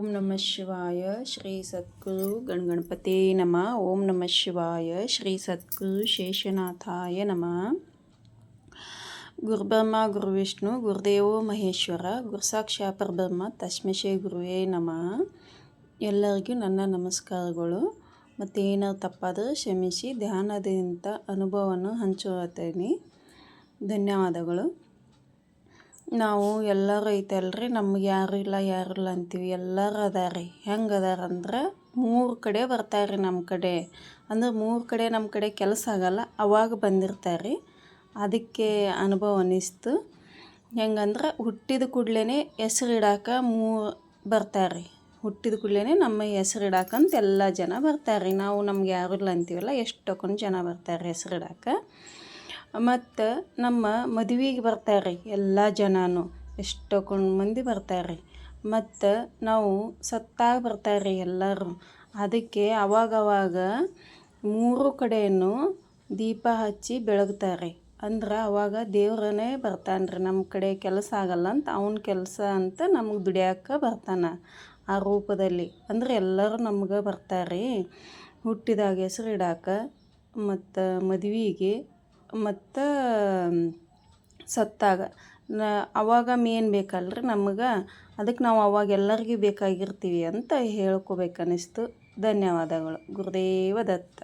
ಓಂ ನಮಃ ಶಿವಾಯ ಶ್ರೀ ಸದ್ಗುರು ಗಣಗಣಪತಿ ನಮಃ. ಓಂ ನಮಃ ಶಿವಾಯ ಶ್ರೀ ಸದ್ಗುರು ಶೇಷನಾಥಾಯ ನಮಃ. ಗುರುಬ್ರಹ್ಮ ಗುರುವಿಷ್ಣು ಗುರುದೇವೋ ಮಹೇಶ್ವರ ಗುರುಸಾಕ್ಷಾ ಪರಬ್ರಹ್ಮ ತಸ್ಮೈ ಶ್ರೀ ಗುರುವೇ ನಮಃ. ಎಲ್ಲರಿಗೂ ನನ್ನ ನಮಸ್ಕಾರಗಳು. ಮತ್ತು ಏನಾದ್ರು ತಪ್ಪಾದರೆ ಕ್ಷಮಿಸಿ. ಧ್ಯಾನದಿಂದ ಅನುಭವವನ್ನು ಹಂಚುತ್ತೇನೆ. ಧನ್ಯವಾದಗಳು. ನಾವು ಎಲ್ಲರೂ ಐತಲ್ರಿ, ನಮ್ಗೆ ಯಾರು ಇಲ್ಲ ಅಂತೀವಿ. ಎಲ್ಲರೂ ಅದಾರಿ. ಹೆಂಗೆ ಅದಾರಂದ್ರೆ 3 ಕಡೆ ಬರ್ತಾರೆ ನಮ್ಮ ಕಡೆ. ಅಂದ್ರೆ 3 ಕಡೆ ನಮ್ಮ ಕಡೆ ಕೆಲಸ ಆಗಲ್ಲ, ಅವಾಗ ಬಂದಿರ್ತಾರೆ. ಅದಕ್ಕೆ ಅನುಭವ ಅನ್ನಿಸ್ತು. ಹೆಂಗಂದ್ರೆ ಹುಟ್ಟಿದ ಕೂಡಲೇ ಹೆಸರಿಡಾಕ ಬರ್ತಾರೆ. ಹುಟ್ಟಿದ ಕೂಡಲೇ ನಮ್ಮ ಹೆಸರಿಡಾಕಂತ ಎಲ್ಲ ಜನ ಬರ್ತಾರೆ. ನಾವು ನಮ್ಗೆ ಯಾರು ಇಲ್ಲ ಅಂತೀವಲ್ಲ, ಎಷ್ಟೊಂದು ಜನ ಬರ್ತಾರೆ ಹೆಸರಿಡಾಕ. ಮತ್ತು ನಮ್ಮ ಮದುವೆಗೆ ಬರ್ತಾರೆ ಎಲ್ಲ ಜನನು, ಎಷ್ಟೊಂದು ಮಂದಿ ಬರ್ತಾರೆ. ಮತ್ತು ನಾವು ಸತ್ತಾಗ ಬರ್ತಾರೆ ಎಲ್ಲರೂ. ಅದಕ್ಕೆ ಅವಾಗವಾಗ 3 ಕಡೆಯೂ ದೀಪ ಹಚ್ಚಿ ಬೆಳಗ್ತಾರೆ. ಅಂದ್ರೆ ಅವಾಗ ದೇವ್ರನ್ನೇ ಬರ್ತಾನೆ ರೀ. ನಮ್ಮ ಕಡೆ ಕೆಲಸ ಆಗಲ್ಲ ಅಂತ ಅವನ ಕೆಲಸ ಅಂತ ನಮಗೆ ದುಡಿಯಾಕೆ ಬರ್ತಾನೆ ಆ ರೂಪದಲ್ಲಿ. ಅಂದರೆ ಎಲ್ಲರೂ ನಮ್ಗೆ ಬರ್ತಾರೆ ಹುಟ್ಟಿದಾಗ ಹೆಸರು ಇಡಾಕ, ಮತ್ತು ಮದುವೆಗೆ, ಮತ್ತು ಸತ್ತಾಗ. ಅವಾಗ ಮೇನ್ ಬೇಕಲ್ರಿ ನಮಗೆ. ಅದಕ್ಕೆ ನಾವು ಅವಾಗ ಎಲ್ಲರಿಗೂ ಬೇಕಾಗಿರ್ತೀವಿ ಅಂತ ಹೇಳ್ಕೊಬೇಕನ್ನಿಸ್ತು. ಧನ್ಯವಾದಗಳು. ಗುರುದೇವ ದತ್ತ.